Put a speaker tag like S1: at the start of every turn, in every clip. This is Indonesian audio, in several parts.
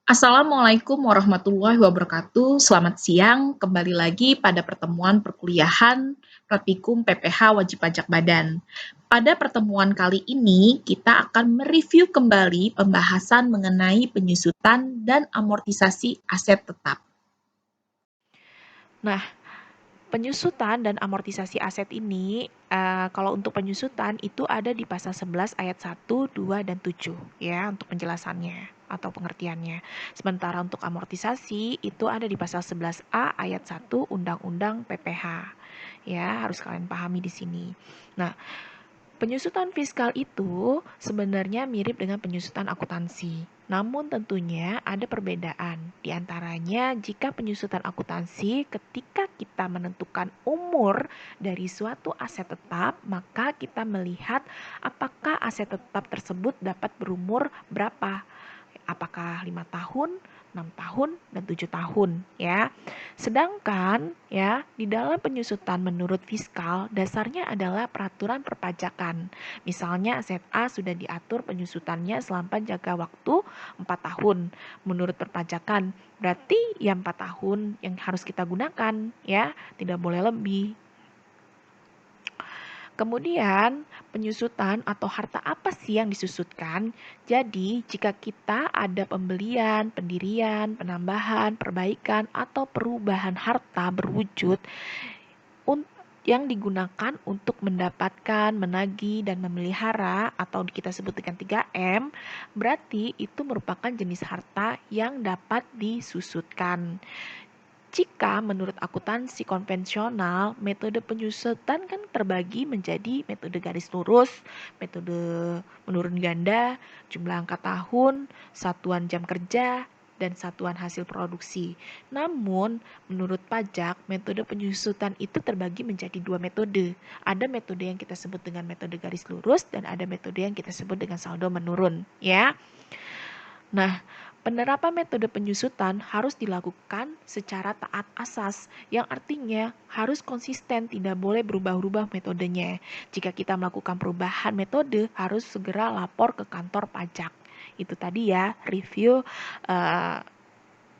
S1: Assalamualaikum warahmatullahi wabarakatuh. Selamat siang, kembali lagi pada pertemuan perkuliahan Praktikum PPH Wajib Pajak Badan. Pada pertemuan kali ini, kita akan mereview kembali pembahasan mengenai penyusutan dan amortisasi aset tetap.
S2: Nah, penyusutan dan amortisasi aset ini, kalau untuk penyusutan itu ada di pasal 11 ayat 1, 2, dan 7 ya untuk penjelasannya atau pengertiannya. Sementara untuk amortisasi itu ada di pasal 11A ayat 1 Undang-Undang PPH. Ya, harus kalian pahami di sini. Nah, penyusutan fiskal itu sebenarnya mirip dengan penyusutan akuntansi. Namun tentunya ada perbedaan. Di antaranya jika penyusutan akuntansi ketika kita menentukan umur dari suatu aset tetap, maka kita melihat apakah aset tetap tersebut dapat berumur berapa. Apakah 5 tahun, 6 tahun, dan 7 tahun ya. Sedangkan ya di dalam penyusutan menurut fiskal dasarnya adalah peraturan perpajakan. Misalnya aset A sudah diatur penyusutannya selama jangka waktu 4 tahun menurut perpajakan. Berarti ya 4 tahun yang harus kita gunakan ya, tidak boleh lebih. Kemudian, penyusutan atau harta apa sih yang disusutkan? Jadi, jika kita ada pembelian, pendirian, penambahan, perbaikan, atau perubahan harta berwujud yang digunakan untuk mendapatkan, menagih, dan memelihara atau kita sebut dengan 3M, berarti itu merupakan jenis harta yang dapat disusutkan. Jika menurut akuntansi konvensional, metode penyusutan kan terbagi menjadi metode garis lurus, metode menurun ganda, jumlah angka tahun, satuan jam kerja, dan satuan hasil produksi. Namun, menurut pajak, metode penyusutan itu terbagi menjadi dua metode. Ada metode yang kita sebut dengan metode garis lurus dan ada metode yang kita sebut dengan saldo menurun, ya. Nah, penerapan metode penyusutan harus dilakukan secara taat asas, yang artinya harus konsisten, tidak boleh berubah-ubah metodenya. Jika kita melakukan perubahan metode, harus segera lapor ke kantor pajak. Itu tadi ya, review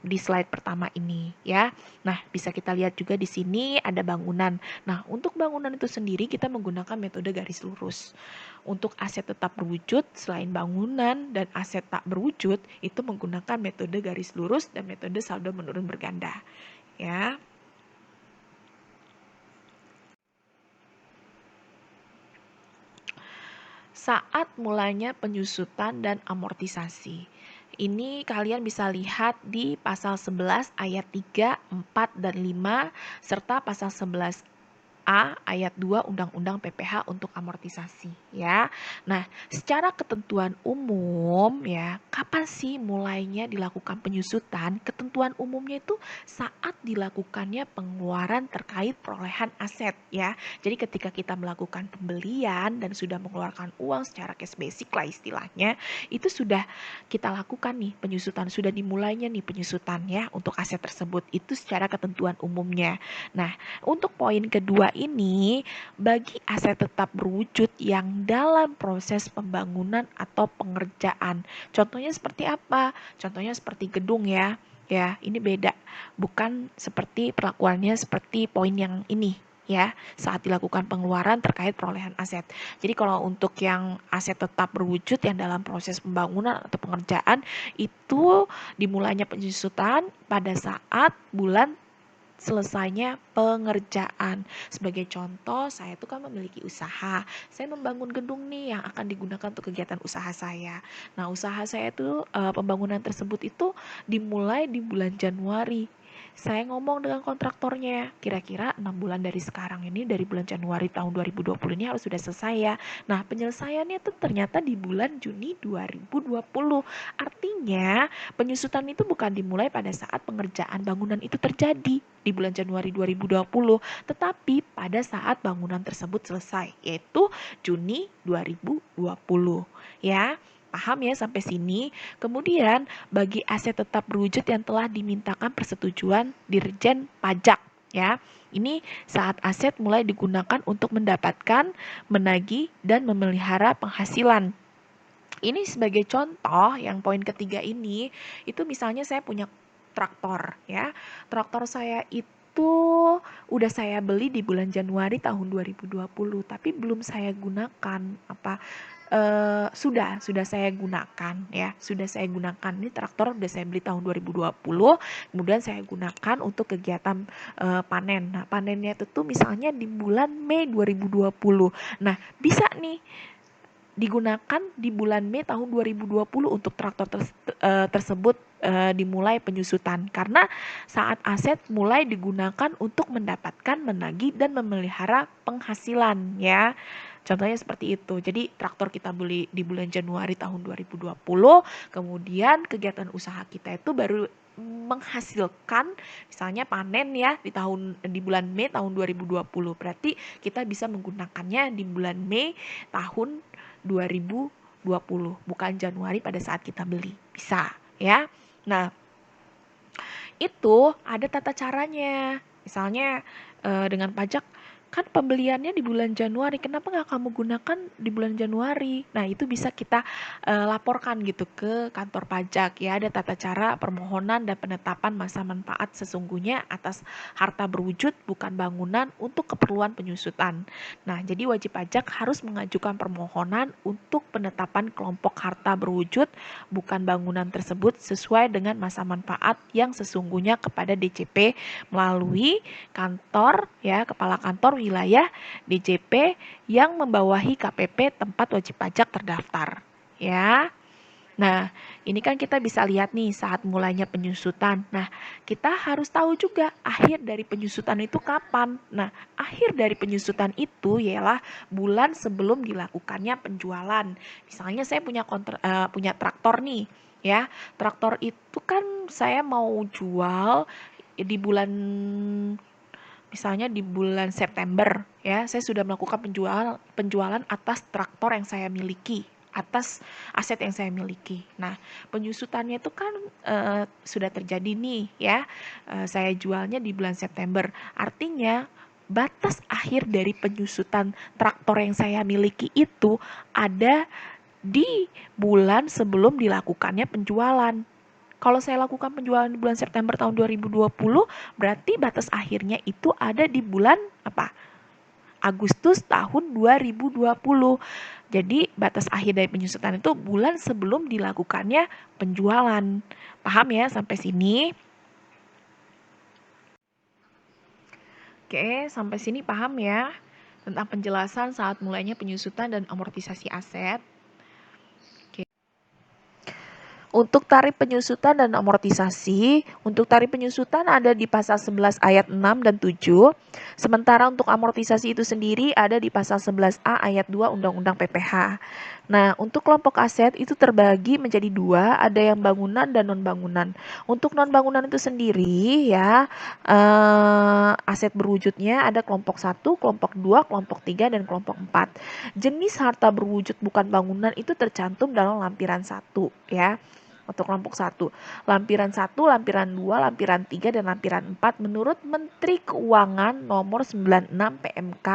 S2: di slide pertama ini ya. Nah, bisa kita lihat juga di sini ada bangunan. Nah, untuk bangunan itu sendiri kita menggunakan metode garis lurus. Untuk aset tetap berwujud selain bangunan dan aset tak berwujud itu menggunakan metode garis lurus dan metode saldo menurun berganda. Ya. Saat mulanya penyusutan dan amortisasi. Ini kalian bisa lihat di pasal 11 ayat 3, 4, dan 5 serta pasal 11A ayat 2 Undang-Undang PPH untuk amortisasi ya. Nah, secara ketentuan umum ya, kapan sih mulainya dilakukan penyusutan? Ketentuan umumnya itu saat dilakukannya pengeluaran terkait perolehan aset ya. Jadi ketika kita melakukan pembelian dan sudah mengeluarkan uang secara cash basic lah istilahnya, itu sudah kita lakukan nih penyusutan, sudah dimulainya nih penyusutan ya untuk aset tersebut. Itu secara ketentuan umumnya. Nah, untuk poin kedua ini, bagi aset tetap berwujud yang dalam proses pembangunan atau pengerjaan. Contohnya seperti apa? Contohnya seperti gedung ya. Ya, ini beda. Bukan seperti perlakuannya seperti poin yang ini ya, saat dilakukan pengeluaran terkait perolehan aset. Jadi kalau untuk yang aset tetap berwujud yang dalam proses pembangunan atau pengerjaan itu dimulainya penyusutan pada saat bulan selesainya pengerjaan. Sebagai contoh, saya tuh kan memiliki usaha. Saya membangun gedung nih yang akan digunakan untuk kegiatan usaha saya. Nah, usaha saya tuh pembangunan tersebut itu dimulai di bulan Januari. Saya ngomong dengan kontraktornya, kira-kira 6 bulan dari sekarang ini, dari bulan Januari tahun 2020 ini harus sudah selesai ya. Nah, penyelesaiannya tuh ternyata di bulan Juni 2020. Artinya, penyusutan itu bukan dimulai pada saat pengerjaan bangunan itu terjadi di bulan Januari 2020, tetapi pada saat bangunan tersebut selesai, yaitu Juni 2020. Ya, paham ya sampai sini? Kemudian, bagi aset tetap berwujud yang telah dimintakan persetujuan Dirjen Pajak, ya. Ini saat aset mulai digunakan untuk mendapatkan, menagih, dan memelihara penghasilan. Ini sebagai contoh yang poin ketiga ini, itu misalnya saya punya traktor ya. Traktor saya itu udah saya beli di bulan Januari tahun 2020, tapi belum saya gunakan. Sudah saya gunakan ya, sudah saya gunakan. Ini traktor udah saya beli tahun 2020, kemudian saya gunakan untuk kegiatan panen. Nah, panennya itu tuh misalnya di bulan Mei 2020. Nah, bisa nih digunakan di bulan Mei tahun 2020 untuk traktor tersebut dimulai penyusutan, karena saat aset mulai digunakan untuk mendapatkan, menagih, dan memelihara penghasilan ya. Contohnya seperti itu. Jadi traktor kita beli di bulan Januari tahun 2020, kemudian kegiatan usaha kita itu baru menghasilkan misalnya panen ya di bulan Mei tahun 2020. Berarti kita bisa menggunakannya di bulan Mei tahun 2020, bukan Januari pada saat kita beli. Bisa ya. Nah, itu ada tata caranya. Misalnya dengan pajak, kan pembeliannya di bulan Januari, kenapa nggak kamu gunakan di bulan Januari? Nah, itu bisa kita laporkan gitu ke kantor pajak ya. Ada tata cara permohonan dan penetapan masa manfaat sesungguhnya atas harta berwujud bukan bangunan untuk keperluan penyusutan. Nah, jadi wajib pajak harus mengajukan permohonan untuk penetapan kelompok harta berwujud bukan bangunan tersebut sesuai dengan masa manfaat yang sesungguhnya kepada DJP melalui kantor ya, kepala kantor wilayah DJP yang membawahi KPP tempat wajib pajak terdaftar ya. Nah, ini kan kita bisa lihat nih saat mulainya penyusutan. Nah, kita harus tahu juga akhir dari penyusutan itu kapan. Nah, akhir dari penyusutan itu ialah bulan sebelum dilakukannya penjualan. Misalnya saya punya traktor nih, ya. Traktor itu kan saya mau jual di bulan, misalnya di bulan September ya, saya sudah melakukan penjualan atas traktor yang saya miliki, atas aset yang saya miliki. Nah, penyusutannya itu kan sudah terjadi nih ya. Saya jualnya di bulan September. Artinya batas akhir dari penyusutan traktor yang saya miliki itu ada di bulan sebelum dilakukannya penjualan. Kalau saya lakukan penjualan di bulan September tahun 2020, berarti batas akhirnya itu ada di bulan apa? Agustus tahun 2020. Jadi batas akhir dari penyusutan itu bulan sebelum dilakukannya penjualan. Paham ya sampai sini? Oke, sampai sini paham ya tentang penjelasan saat mulainya penyusutan dan amortisasi aset. Untuk tarif penyusutan dan amortisasi, untuk tarif penyusutan ada di pasal 11 ayat 6 dan 7. Sementara untuk amortisasi itu sendiri ada di pasal 11A ayat 2 Undang-Undang PPH. Nah, untuk kelompok aset itu terbagi menjadi dua, ada yang bangunan dan non-bangunan. Untuk non-bangunan itu sendiri ya, aset berwujudnya ada kelompok 1, kelompok 2, kelompok 3, dan kelompok 4. Jenis harta berwujud bukan bangunan itu tercantum dalam lampiran 1 ya. Untuk kelompok 1, lampiran 1, lampiran 2, lampiran 3, dan lampiran 4 menurut Menteri Keuangan nomor 96 PMK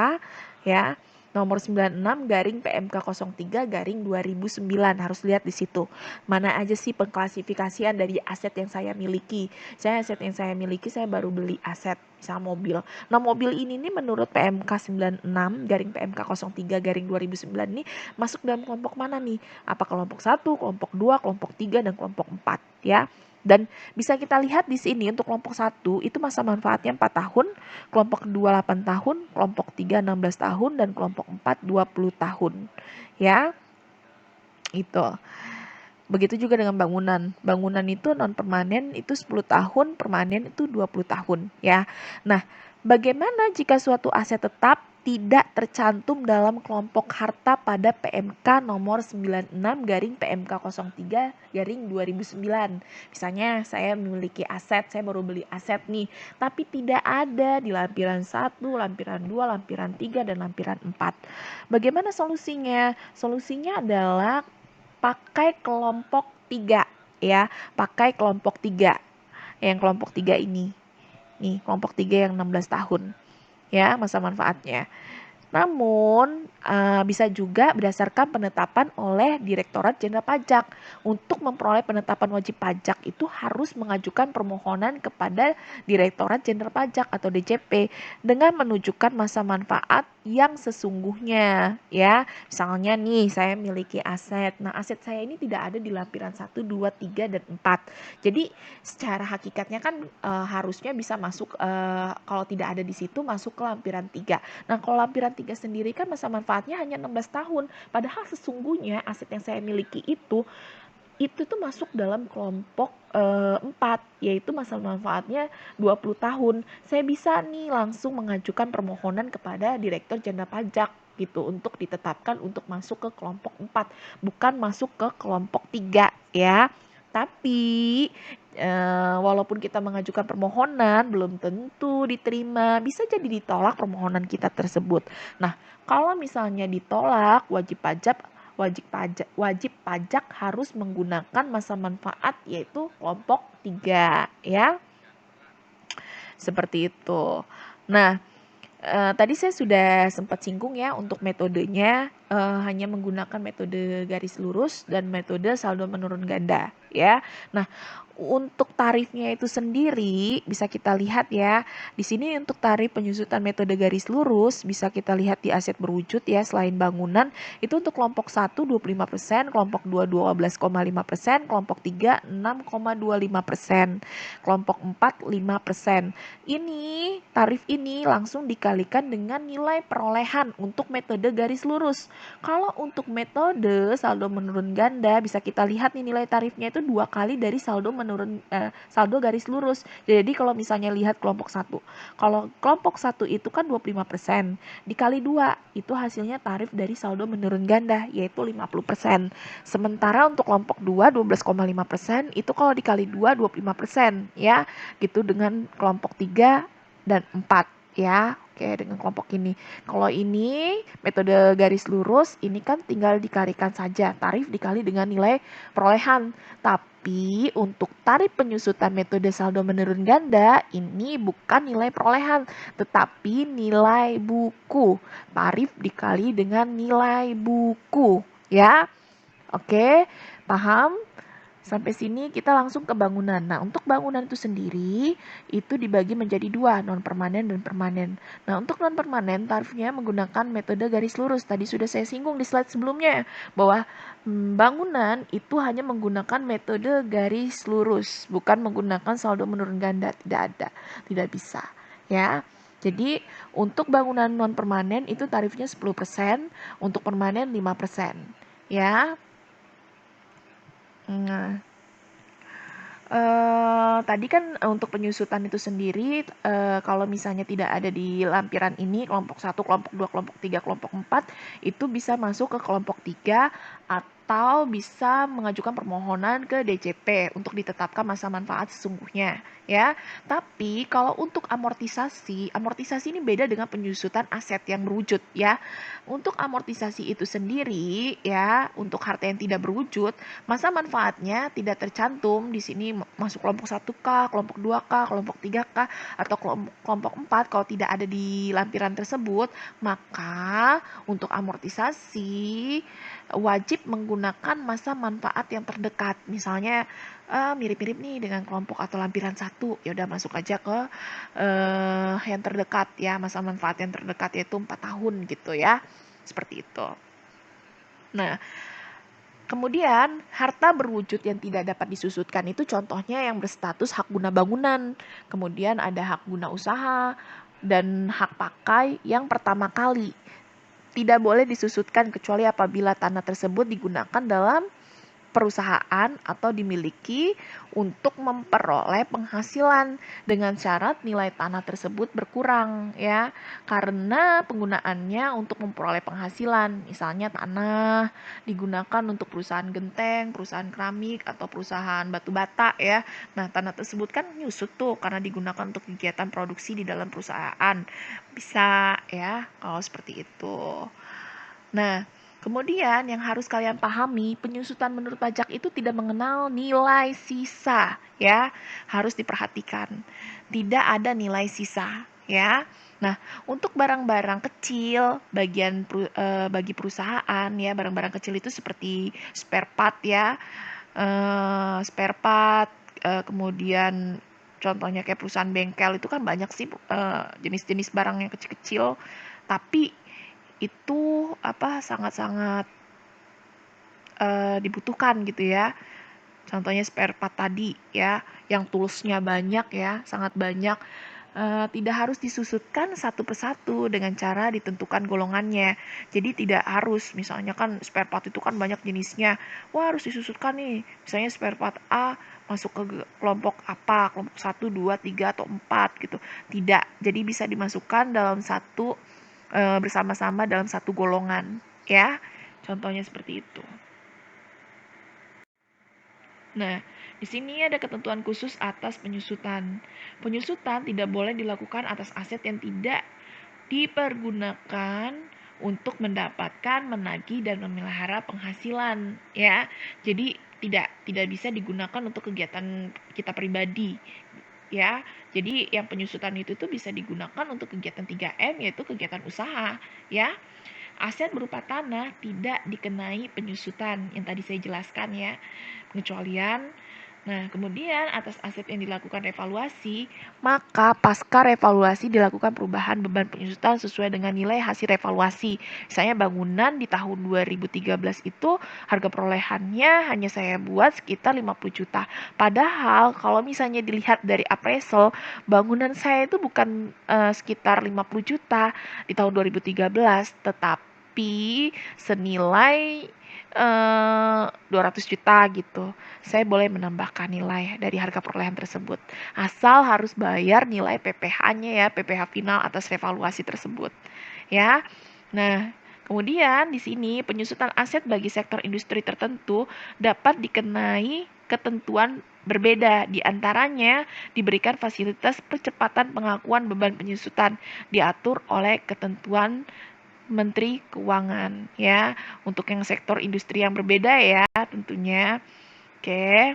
S2: ya. Nomor 96 garing PMK 03 garing 2009. Harus lihat di situ. Mana aja sih pengklasifikasian dari aset yang saya miliki. Aset yang saya miliki, saya baru beli aset, misal mobil. Nah, mobil ini nih menurut PMK 96 garing PMK 03 garing 2009 nih masuk dalam kelompok mana nih? Apa kelompok 1, kelompok 2, kelompok 3, dan kelompok 4 ya. Dan bisa kita lihat di sini untuk kelompok 1 itu masa manfaatnya 4 tahun, kelompok 2 8 tahun, kelompok 3 16 tahun, dan kelompok 4 20 tahun. Ya. Itu. Begitu juga dengan bangunan. Bangunan itu non permanen itu 10 tahun, permanen itu 20 tahun ya. Nah, bagaimana jika suatu aset tetap tidak tercantum dalam kelompok harta pada PMK nomor 96 garing PMK 03 garing 2009. Misalnya saya memiliki aset, saya baru beli aset nih, tapi tidak ada di lampiran 1, lampiran 2, lampiran 3, dan lampiran 4. Bagaimana solusinya? Solusinya adalah pakai kelompok 3 ya, pakai kelompok 3. Yang kelompok 3 ini. Nih, kelompok 3 yang 16 tahun ya masa manfaatnya. Namun, bisa juga berdasarkan penetapan oleh Direktorat Jenderal Pajak. Untuk memperoleh penetapan wajib pajak itu harus mengajukan permohonan kepada Direktorat Jenderal Pajak atau DJP dengan menunjukkan masa manfaat yang sesungguhnya, ya. Misalnya nih, saya miliki aset. Nah, aset saya ini tidak ada di lampiran 1, 2, 3, dan 4. Jadi, secara hakikatnya kan harusnya bisa masuk, kalau tidak ada di situ, masuk ke lampiran 3. Nah, kalau lampiran 3 sendiri kan masa manfaatnya hanya 16 tahun. Padahal sesungguhnya aset yang saya miliki itu tuh masuk dalam kelompok 4, yaitu masa manfaatnya 20 tahun. Saya bisa nih langsung mengajukan permohonan kepada Direktur Jenderal Pajak gitu untuk ditetapkan untuk masuk ke kelompok 4, bukan masuk ke kelompok 3 ya. Tapi walaupun kita mengajukan permohonan belum tentu diterima, bisa jadi ditolak permohonan kita tersebut. Nah, kalau misalnya ditolak, wajib pajak harus menggunakan masa manfaat yaitu kelompok 3 ya. Seperti itu. Nah, tadi saya sudah sempat singgung ya untuk metodenya, hanya menggunakan metode garis lurus dan metode saldo menurun ganda ya. Nah, untuk tarifnya itu sendiri bisa kita lihat ya. Di sini untuk tarif penyusutan metode garis lurus bisa kita lihat di aset berwujud ya, selain bangunan itu untuk kelompok 1 25%, kelompok 2 12,5%, kelompok 3 6,25%, kelompok 4 5%. Ini tarif ini langsung dikalikan dengan nilai perolehan untuk metode garis lurus. Kalau untuk metode saldo menurun ganda bisa kita lihat nih nilai tarifnya itu 2 kali dari saldo garis lurus. Jadi kalau misalnya lihat kelompok 1. Kalau kelompok 1 itu kan 25%, dikali 2 itu hasilnya tarif dari saldo menurun ganda yaitu 50%. Sementara untuk kelompok 2 12,5% itu kalau dikali 2 25% ya. Gitu dengan kelompok 3 dan 4 ya. Oke, dengan kelompok ini. Kalau ini metode garis lurus, ini kan tinggal dikalikan saja. Tarif dikali dengan nilai perolehan. Tapi untuk tarif penyusutan metode saldo menurun ganda, ini bukan nilai perolehan, tetapi nilai buku. Tarif dikali dengan nilai buku. Ya, oke, paham? Sampai sini kita langsung ke bangunan. Nah, untuk bangunan itu sendiri, itu dibagi menjadi 2, non-permanen dan permanen. Nah, untuk non-permanen, tarifnya menggunakan metode garis lurus. Tadi sudah saya singgung di slide sebelumnya, bahwa bangunan itu hanya menggunakan metode garis lurus, bukan menggunakan saldo menurun ganda. Tidak ada, tidak bisa. Ya, jadi untuk bangunan non-permanen itu tarifnya 10%, untuk permanen 5%. Ya, nah, tadi kan untuk penyusutan itu sendiri, kalau misalnya tidak ada di lampiran ini, kelompok 1, kelompok 2, kelompok 3, kelompok 4, itu bisa masuk ke kelompok 3 atau bisa mengajukan permohonan ke DJP untuk ditetapkan masa manfaat sesungguhnya ya. Tapi kalau untuk amortisasi ini beda dengan penyusutan aset yang berwujud ya. Untuk amortisasi itu sendiri ya, untuk harta yang tidak berwujud, masa manfaatnya tidak tercantum di sini masuk kelompok 1K, kelompok 2K, kelompok 3K, atau kelompok 4 kalau tidak ada di lampiran tersebut, maka untuk amortisasi wajib menggunakan masa manfaat yang terdekat. Misalnya mirip-mirip nih dengan kelompok atau lampiran 1, ya udah masuk aja ke yang terdekat ya, masa manfaat yang terdekat yaitu 4 tahun gitu ya. Seperti itu. Nah, kemudian, harta berwujud yang tidak dapat disusutkan itu contohnya yang berstatus hak guna bangunan. Kemudian ada hak guna usaha dan hak pakai yang pertama kali. Tidak boleh disusutkan kecuali apabila tanah tersebut digunakan dalam perusahaan atau dimiliki untuk memperoleh penghasilan dengan syarat nilai tanah tersebut berkurang ya, karena penggunaannya untuk memperoleh penghasilan. Misalnya tanah digunakan untuk perusahaan genteng, perusahaan keramik, atau perusahaan batu bata ya. Nah, tanah tersebut kan nyusut tuh karena digunakan untuk kegiatan produksi di dalam perusahaan. Bisa ya kalau seperti itu. Nah, kemudian yang harus kalian pahami, penyusutan menurut pajak itu tidak mengenal nilai sisa, ya. Harus diperhatikan. Tidak ada nilai sisa, ya. Nah, untuk barang-barang kecil bagi perusahaan ya, barang-barang kecil itu seperti spare part ya, spare part, kemudian contohnya kayak perusahaan bengkel itu kan banyak sih jenis-jenis barang yang kecil-kecil, tapi itu sangat-sangat dibutuhkan gitu ya. Contohnya spare part tadi ya, yang toolsnya banyak ya, sangat banyak. Tidak harus disusutkan satu persatu dengan cara ditentukan golongannya. Jadi tidak harus, misalnya kan spare part itu kan banyak jenisnya. Wah, harus disusutkan nih. Misalnya spare part A masuk ke kelompok apa, kelompok 1, 2, 3, atau 4 gitu. Tidak. Jadi bisa dimasukkan dalam satu bersama-sama dalam satu golongan ya. Contohnya seperti itu. Nah, di sini ada ketentuan khusus atas penyusutan. Penyusutan tidak boleh dilakukan atas aset yang tidak dipergunakan untuk mendapatkan, menagih, dan memelihara penghasilan, ya. Jadi tidak bisa digunakan untuk kegiatan kita pribadi, ya. Jadi yang penyusutan itu tuh bisa digunakan untuk kegiatan 3M, yaitu kegiatan usaha, ya. Aset berupa tanah tidak dikenai penyusutan yang tadi saya jelaskan ya. Pengecualian. Nah, kemudian atas aset yang dilakukan revaluasi, maka pasca revaluasi dilakukan perubahan beban penyusutan sesuai dengan nilai hasil revaluasi. Misalnya bangunan di tahun 2013 itu harga perolehannya hanya saya buat sekitar 50 juta. Padahal kalau misalnya dilihat dari appraisal, bangunan saya itu bukan sekitar 50 juta di tahun 2013, tetapi senilai 200 juta gitu. Saya boleh menambahkan nilai dari harga perolehan tersebut. Asal harus bayar nilai PPh-nya ya, PPh final atas revaluasi tersebut. Ya. Nah, kemudian di sini penyusutan aset bagi sektor industri tertentu dapat dikenai ketentuan berbeda. Di antaranya diberikan fasilitas percepatan pengakuan beban penyusutan diatur oleh ketentuan Menteri Keuangan ya. Untuk yang sektor industri yang berbeda ya tentunya. Oke.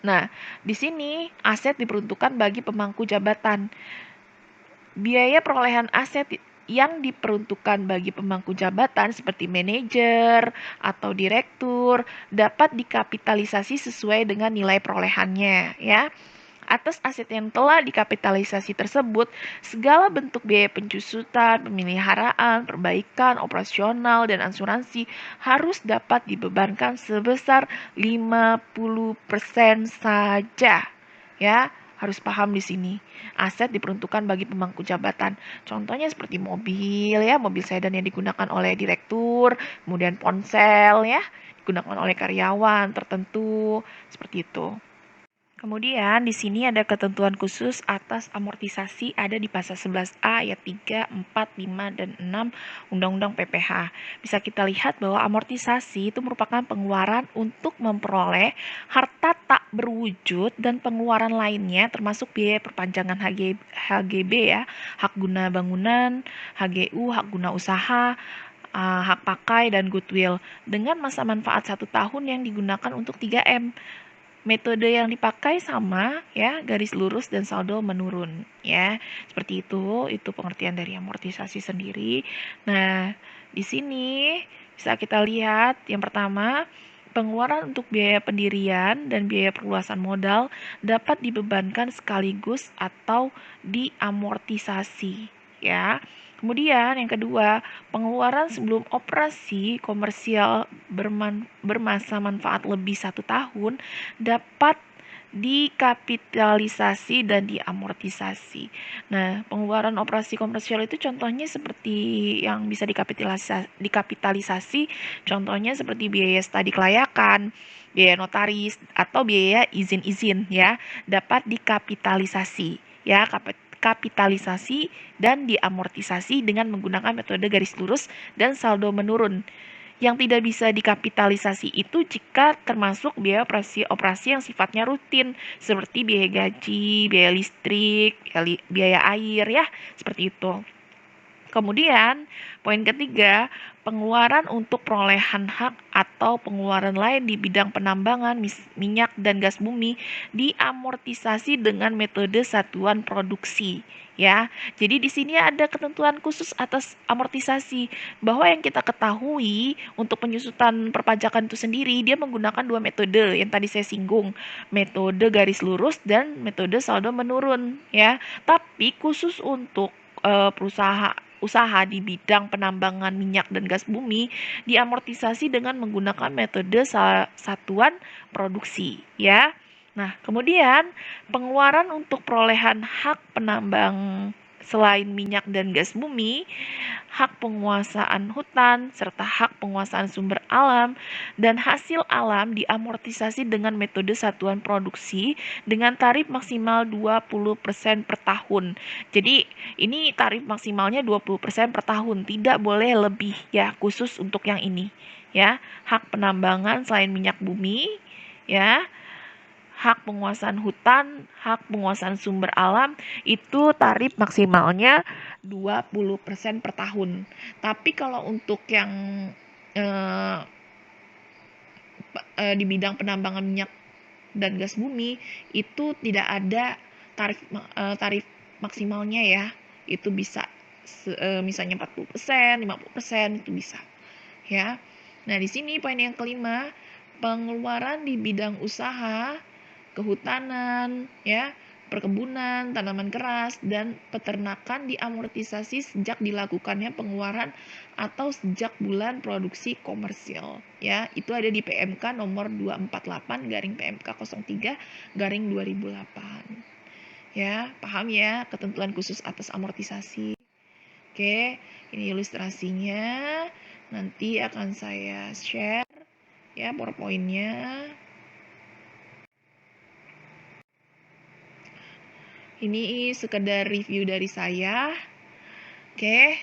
S2: Nah, di sini aset diperuntukkan bagi pemangku jabatan. Biaya perolehan aset yang diperuntukkan bagi pemangku jabatan seperti manajer atau direktur dapat dikapitalisasi sesuai dengan nilai perolehannya ya. Atas aset yang telah dikapitalisasi tersebut, segala bentuk biaya pencusutan, pemeliharaan, perbaikan, operasional, dan asuransi harus dapat dibebankan sebesar 50% saja. Ya, harus paham di sini. Aset diperuntukkan bagi pemangku jabatan. Contohnya seperti mobil ya, mobil sedan yang digunakan oleh direktur, kemudian ponsel ya, digunakan oleh karyawan tertentu, seperti itu. Kemudian di sini ada ketentuan khusus atas amortisasi ada di pasal 11A ayat 3, 4, 5, dan 6 Undang-Undang PPh. Bisa kita lihat bahwa amortisasi itu merupakan pengeluaran untuk memperoleh harta tak berwujud dan pengeluaran lainnya termasuk biaya perpanjangan HGB ya, hak guna bangunan, HGU, hak guna usaha, hak pakai, dan goodwill dengan masa manfaat 1 tahun yang digunakan untuk 3M. Metode yang dipakai sama ya, garis lurus dan saldo menurun ya. Seperti itu pengertian dari amortisasi sendiri. Nah, di sini bisa kita lihat yang pertama, pengeluaran untuk biaya pendirian dan biaya perluasan modal dapat dibebankan sekaligus atau diamortisasi ya. Kemudian yang kedua, pengeluaran sebelum operasi komersial bermasa manfaat lebih 1 tahun dapat dikapitalisasi dan diamortisasi. Nah, pengeluaran operasi komersial itu contohnya seperti yang bisa dikapitalisasi, contohnya seperti biaya studi kelayakan, biaya notaris, atau biaya izin-izin ya, dapat dikapitalisasi ya, kapitalisasi dan diamortisasi dengan menggunakan metode garis lurus dan saldo menurun. Yang tidak bisa dikapitalisasi itu jika termasuk biaya operasi yang sifatnya rutin, seperti biaya gaji, biaya listrik, biaya air ya, seperti itu. Kemudian, poin ketiga, pengeluaran untuk perolehan hak atau pengeluaran lain di bidang penambangan minyak dan gas bumi diamortisasi dengan metode satuan produksi, ya. Jadi di sini ada ketentuan khusus atas amortisasi, bahwa yang kita ketahui untuk penyusutan perpajakan itu sendiri dia menggunakan dua metode yang tadi saya singgung, metode garis lurus dan metode saldo menurun, ya. Tapi khusus untuk usaha di bidang penambangan minyak dan gas bumi diamortisasi dengan menggunakan metode satuan produksi, ya. Nah, kemudian pengeluaran untuk perolehan hak penambang selain minyak dan gas bumi, hak penguasaan hutan, serta hak penguasaan sumber alam dan hasil alam diamortisasi dengan metode satuan produksi dengan tarif maksimal 20% per tahun. Jadi, ini tarif maksimalnya 20% per tahun, tidak boleh lebih, ya, khusus untuk yang ini, ya. Hak penambangan selain minyak bumi, ya, hak penguasaan hutan, hak penguasaan sumber alam, itu tarif maksimalnya 20% per tahun. Tapi kalau untuk yang di bidang penambangan minyak dan gas bumi, itu tidak ada tarif maksimalnya, ya. Itu bisa misalnya 40%, 50% itu bisa, ya. Nah, di sini poin yang kelima, pengeluaran di bidang usaha kehutanan, ya, perkebunan, tanaman keras, dan peternakan diamortisasi sejak dilakukannya pengeluaran atau sejak bulan produksi komersil, ya. Itu ada di PMK nomor 248 garing PMK 03 garing 2008. Ya, paham ya ketentuan khusus atas amortisasi. Oke, ini ilustrasinya. Nanti akan saya share ya PowerPoint-nya. Ini sekedar review dari saya. Oke,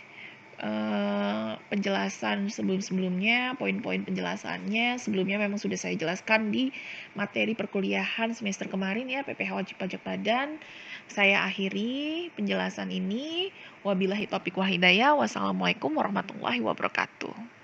S2: penjelasan sebelum-sebelumnya, poin-poin penjelasannya sebelumnya memang sudah saya jelaskan di materi perkuliahan semester kemarin, ya, PPH Wajib Pajak Badan. Saya akhiri penjelasan ini. Wabillahi taufiq wal hidayah. Wassalamualaikum warahmatullahi wabarakatuh.